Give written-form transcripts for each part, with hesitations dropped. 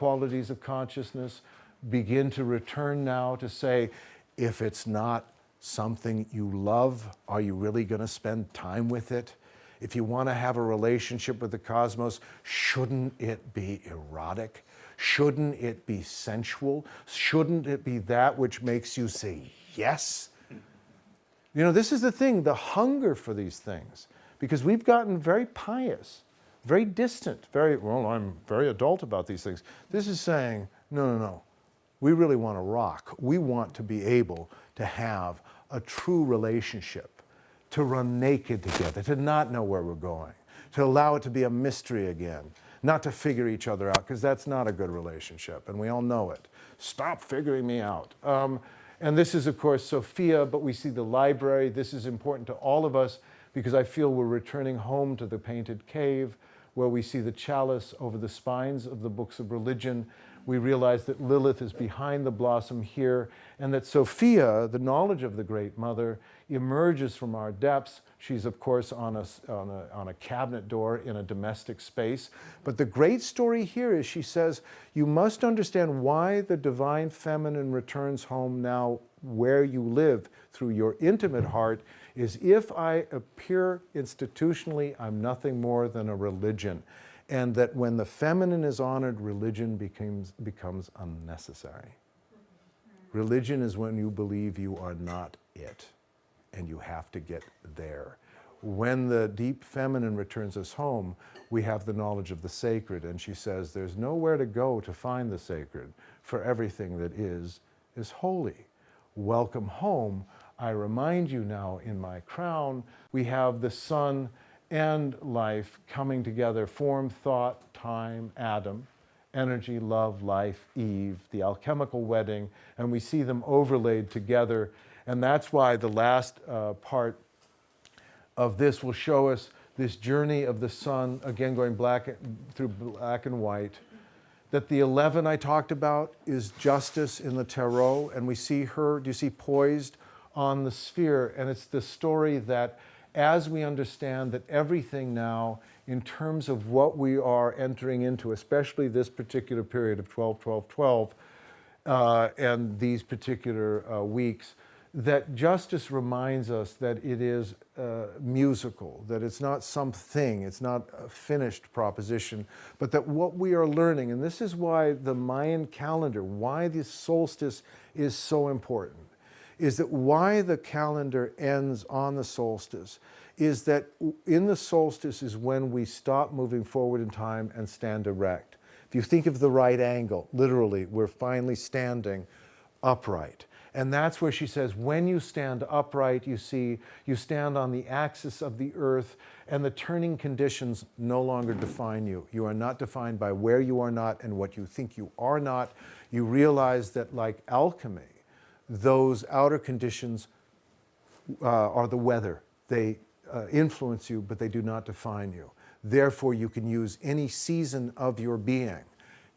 qualities of consciousness begin to return now to say, if it's not something you love, are you really going to spend time with it? If you want to have a relationship with the cosmos, shouldn't it be erotic? Shouldn't it be sensual? Shouldn't it be that which makes you say yes? You know, this is the thing, the hunger for these things, because we've gotten very pious, very distant, well, I'm very adult about these things. This is saying, no. We really want to rock. We want to be able to have a true relationship, to run naked together, to not know where we're going, to allow it to be a mystery again, not to figure each other out, because that's not a good relationship, and we all know it. Stop figuring me out. And this is, of course, Sophia, but we see the library. This is important to all of us, because I feel we're returning home to the painted cave, where we see the chalice over the spines of the books of religion. We realize that Lilith is behind the blossom here, and that Sophia, the knowledge of the Great Mother, emerges from our depths. She's, of course, on a cabinet door in a domestic space. But the great story here is she says, you must understand why the divine feminine returns home now where you live through your intimate heart, is if I appear institutionally, I'm nothing more than a religion. And that when the feminine is honored, religion becomes unnecessary. Religion is when you believe you are not it, and you have to get there. When the deep feminine returns us home, we have the knowledge of the sacred, and she says there's nowhere to go to find the sacred, for everything that is holy. Welcome home. I remind you now in my crown, we have the sun and life coming together, form, thought, time, Adam, energy, love, life, Eve, the alchemical wedding, and we see them overlaid together. And that's why the last part of this will show us this journey of the sun, again going through black and white, that the 11 I talked about is justice in the tarot, and we see her, do you see, poised on the sphere, and it's the story that as we understand that everything now, in terms of what we are entering into, especially this particular period of 12-12-12, and these particular weeks, that justice reminds us that it is musical, that it's not something, it's not a finished proposition, but that what we are learning, and this is why the Mayan calendar, why the solstice is so important, is that why the calendar ends on the solstice is that in the solstice is when we stop moving forward in time and stand erect. If you think of the right angle, literally, we're finally standing upright. And that's where she says, when you stand upright, you see, you stand on the axis of the earth, and the turning conditions no longer define you. You are not defined by where you are not and what you think you are not. You realize that, like alchemy, those outer conditions are the weather. They influence you, but they do not define you. Therefore, you can use any season of your being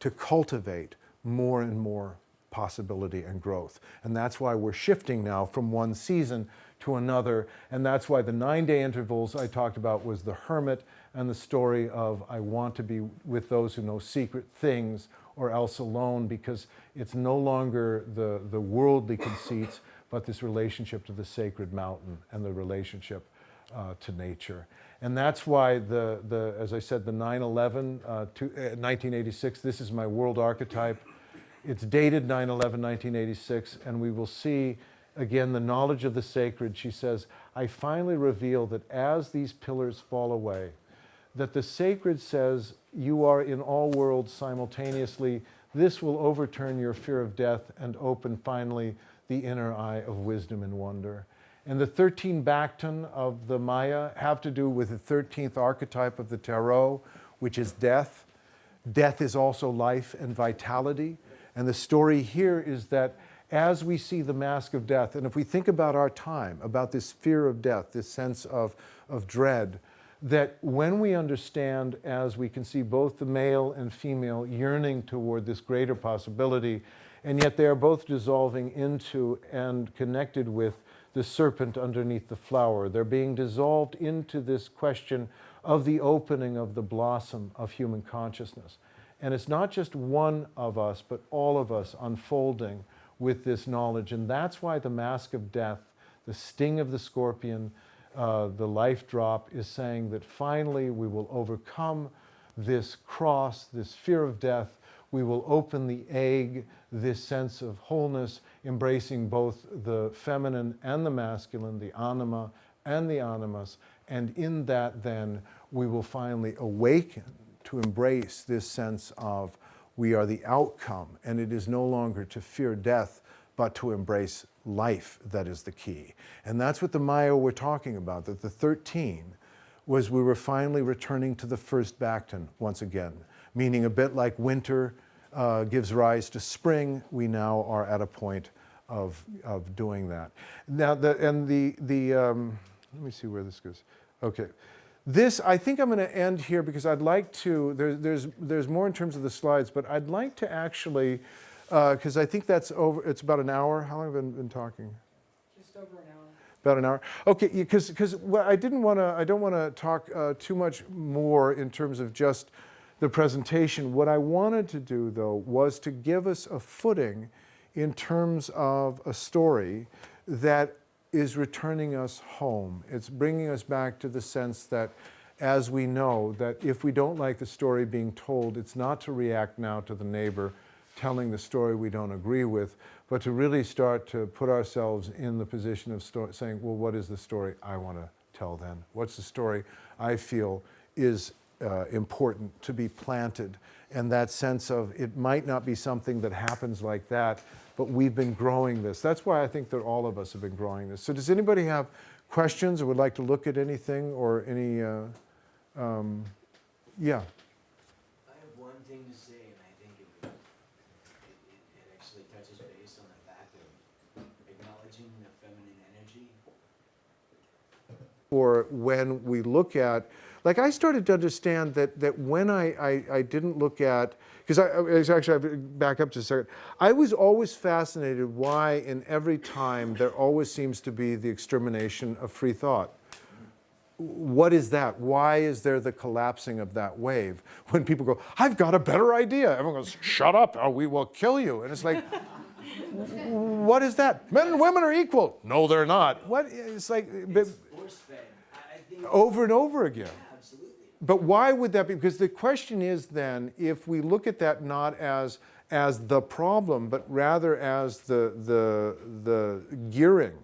to cultivate more and more possibility and growth. And that's why we're shifting now from one season to another. And that's why the 9-day intervals I talked about was the hermit and the story of I want to be with those who know secret things or else alone, because it's no longer the worldly conceits, but this relationship to the sacred mountain and the relationship to nature. And that's why as I said, the 9/11, 1986, this is my world archetype. It's dated 9/11/1986, and we will see, again, the knowledge of the sacred. She says, I finally reveal that as these pillars fall away, that the sacred says, you are in all worlds simultaneously. This will overturn your fear of death and open, finally, the inner eye of wisdom and wonder. And the 13 Bacton of the Maya have to do with the 13th archetype of the tarot, which is death. Death is also life and vitality. And the story here is that as we see the mask of death, and if we think about our time, about this fear of death, this sense of dread, that when we understand, as we can see both the male and female yearning toward this greater possibility, and yet they are both dissolving into and connected with the serpent underneath the flower. They're being dissolved into this question of the opening of the blossom of human consciousness. And it's not just one of us, but all of us unfolding with this knowledge. And that's why the mask of death, the sting of the scorpion, the life drop is saying that finally we will overcome this cross, this fear of death. We will open the egg, this sense of wholeness, embracing both the feminine and the masculine, the anima and the animus. And in that then we will finally awaken to embrace this sense of we are the outcome, and it is no longer to fear death, but to embrace life that is the key. And that's what the Maya were talking about, that the 13 was we were finally returning to the first Bacton once again, meaning a bit like winter gives rise to spring, we now are at a point of doing that. Now, let me see where this goes. Okay. This, I think I'm going to end here because I'd like to, there's more in terms of the slides, but I'd like to actually, because I think that's over, it's about an hour. How long have I been talking? Just over an hour. About an hour. Okay, because well, I don't want to talk too much more in terms of just the presentation. What I wanted to do, though, was to give us a footing in terms of a story that is returning us home. It's bringing us back to the sense that, as we know, that if we don't like the story being told, it's not to react now to the neighbor telling the story we don't agree with, but to really start to put ourselves in the position of saying, well, what is the story I want to tell then? What's the story I feel is important to be planted? And that sense of it might not be something that happens like that, but we've been growing this. That's why I think that all of us have been growing this. So does anybody have questions or would like to look at anything or any, yeah? I have one thing to say, and I think it actually touches base on the fact of acknowledging the feminine energy. Or when we look at, like I started to understand that when I didn't look at, because I back up just a second. I was always fascinated why in every time there always seems to be the extermination of free thought. What is that? Why is there the collapsing of that wave? When people go, I've got a better idea. Everyone goes, shut up or we will kill you. And it's like, what is that? Men and women are equal. No, they're not. What? It's like, It's force-fed. I think over and over again. Yeah, absolutely. But why would that be? Because the question is then, if we look at that not as the problem, but rather as the gearing,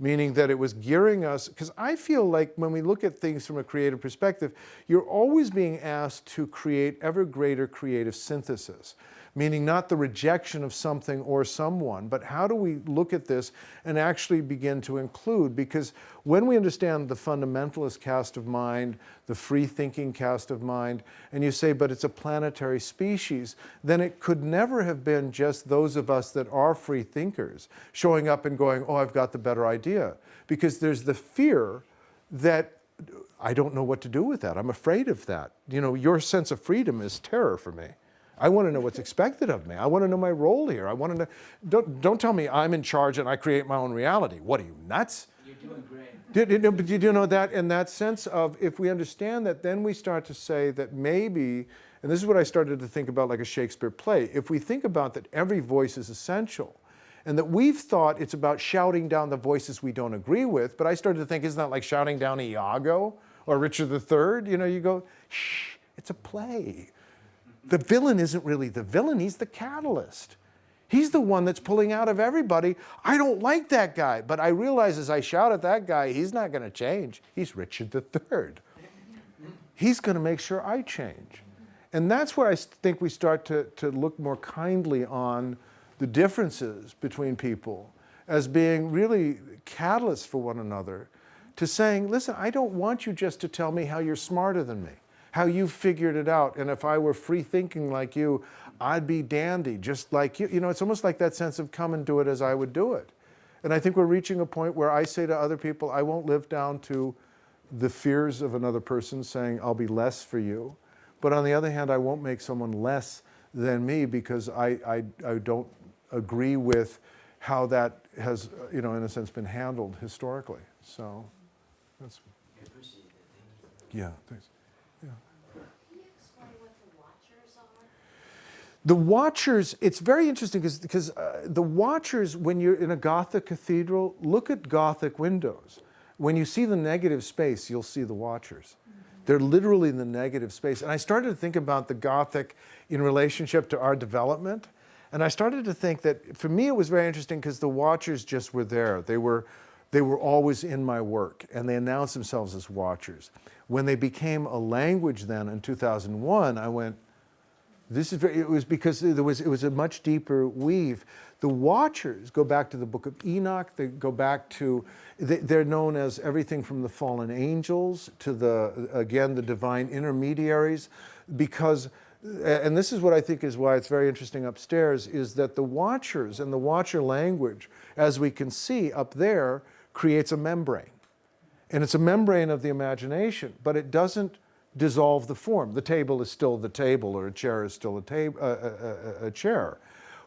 meaning that it was gearing us, because I feel like when we look at things from a creative perspective, you're always being asked to create ever greater creative synthesis. Meaning not the rejection of something or someone, but how do we look at this and actually begin to include? Because when we understand the fundamentalist cast of mind, the free-thinking cast of mind, and you say, but it's a planetary species, then it could never have been just those of us that are free thinkers showing up and going, oh, I've got the better idea. Because there's the fear that I don't know what to do with that. I'm afraid of that. You know, your sense of freedom is terror for me. I want to know what's expected of me. I want to know my role here. I want to know, don't tell me I'm in charge and I create my own reality. What are you, nuts? You're doing great. But you do know that in that sense of, if we understand that, then we start to say that maybe, and this is what I started to think about like a Shakespeare play, if we think about that every voice is essential, and that we've thought it's about shouting down the voices we don't agree with, but I started to think, isn't that like shouting down Iago or Richard III? You know, you go, shh, it's a play. The villain isn't really the villain, he's the catalyst. He's the one that's pulling out of everybody. I don't like that guy, but I realize as I shout at that guy, he's not going to change. He's Richard III. He's going to make sure I change. And that's where I think we start to look more kindly on the differences between people as being really catalysts for one another, to saying, listen, I don't want you just to tell me how you're smarter than me, how you figured it out. And if I were free thinking like you, I'd be dandy, just like you. You know, it's almost like that sense of come and do it as I would do it. And I think we're reaching a point where I say to other people, I won't live down to the fears of another person saying I'll be less for you. But on the other hand, I won't make someone less than me because I don't agree with how that has, you know, in a sense been handled historically. So that's, I appreciate it. Thank you. yeah, thanks. Can you explain what the Watchers are? The Watchers, it's very interesting because the Watchers, when you're in a Gothic cathedral, look at Gothic windows. When you see the negative space, you'll see the Watchers. They're literally in the negative space. And I started to think about the Gothic in relationship to our development. And I started to think that, for me, it was very interesting because the Watchers just were there. They were always in my work, and they announced themselves as Watchers. When they became a language then in 2001, I went, this is it was because it was a much deeper weave. The Watchers go back to the Book of Enoch. They go back to, they're known as everything from the fallen angels to the divine intermediaries, because, and this is what I think is why it's very interesting upstairs, is that the Watchers and the Watcher language, as we can see up there, creates a membrane. And it's a membrane of the imagination, but it doesn't dissolve the form. The table is still the table, or a chair is still a chair.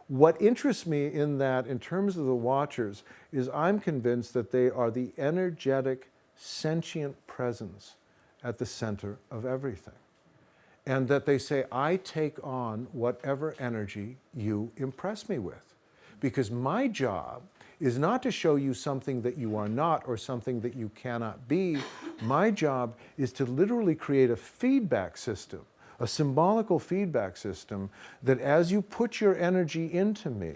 What interests me in that, in terms of the Watchers, is I'm convinced that they are the energetic, sentient presence at the center of everything. And that they say, I take on whatever energy you impress me with. Because my job is not to show you something that you are not or something that you cannot be. My job is to literally create a feedback system, a symbolical feedback system, that as you put your energy into me,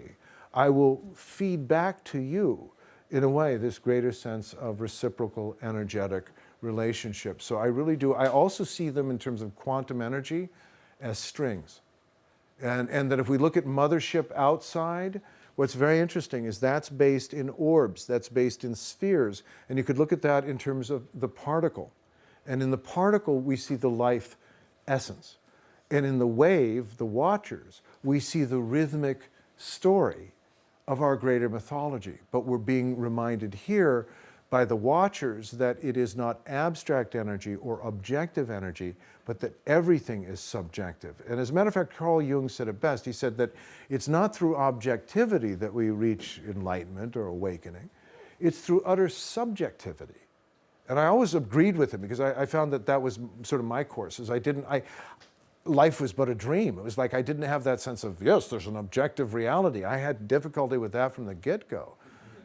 I will feed back to you, in a way, this greater sense of reciprocal energetic relationship. So I really do. I also see them in terms of quantum energy as strings. And that if we look at mothership outside, what's very interesting is that's based in orbs, that's based in spheres. And you could look at that in terms of the particle. And in the particle, we see the life essence. And in the wave, the Watchers, we see the rhythmic story of our greater mythology. But we're being reminded here by the Watchers that it is not abstract energy or objective energy, but that everything is subjective. And as a matter of fact, Carl Jung said it best. He said that it's not through objectivity that we reach enlightenment or awakening. It's through utter subjectivity. And I always agreed with him, because I found that that was sort of my course. Is life was but a dream. It was like I didn't have that sense of, yes, there's an objective reality. I had difficulty with that from the get-go.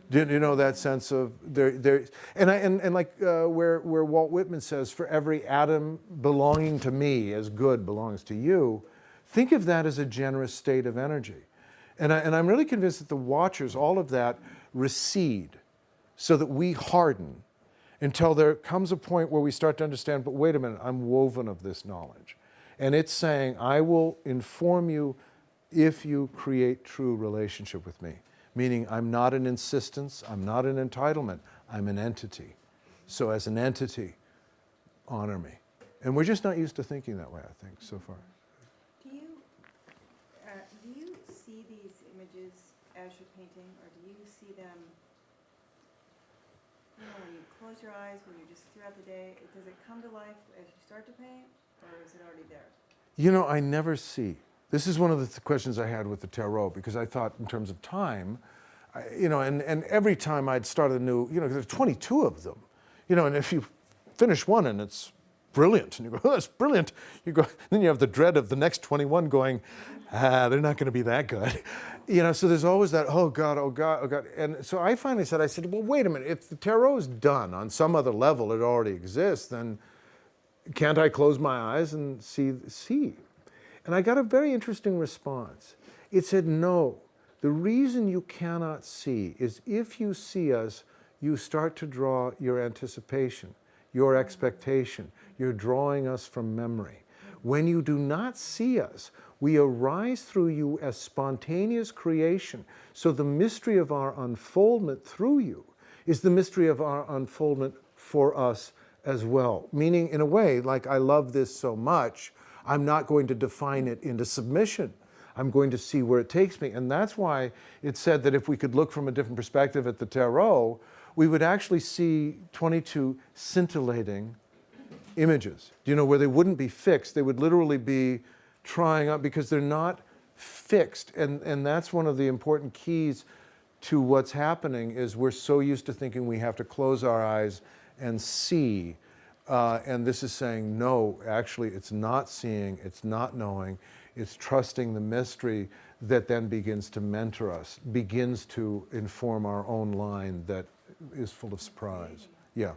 You know, that sense of where Walt Whitman says, for every atom belonging to me as good belongs to you, think of that as a generous state of energy. And I'm really convinced that the Watchers, all of that, recede so that we harden until there comes a point where we start to understand, but wait a minute, I'm woven of this knowledge. And it's saying, I will inform you if you create true relationship with me. Meaning, I'm not an insistence, I'm not an entitlement, I'm an entity. So as an entity, honor me. And we're just not used to thinking that way, I think, so far. Do you see these images as you're painting, or do you see them, you know, when you close your eyes, when you're just throughout the day, does it come to life as you start to paint, or is it already there? You know, I never see. This is one of the questions I had with the tarot, because I thought in terms of time, and every time I'd start a new, there's 22 of them, and if you finish one and it's brilliant, and you go, oh, that's brilliant, then you have the dread of the next 21 going, they're not going to be that good. So there's always that, oh God, oh God, oh God. And so I finally said, well, wait a minute, if the tarot is done on some other level, it already exists, then can't I close my eyes and see? And I got a very interesting response. It said, no, the reason you cannot see is if you see us, you start to draw your anticipation, your expectation. You're drawing us from memory. When you do not see us, we arise through you as spontaneous creation. So the mystery of our unfoldment through you is the mystery of our unfoldment for us as well. Meaning, in a way, like I love this so much, I'm not going to define it into submission. I'm going to see where it takes me. And that's why it said that if we could look from a different perspective at the tarot, we would actually see 22 scintillating images, where they wouldn't be fixed. They would literally be trying out, because they're not fixed. And that's one of the important keys to what's happening, is we're so used to thinking we have to close our eyes and see. And this is saying, no, actually, it's not seeing, it's not knowing, It's trusting the mystery that then begins to mentor us, begins to inform our own line that is full of surprise. Yeah.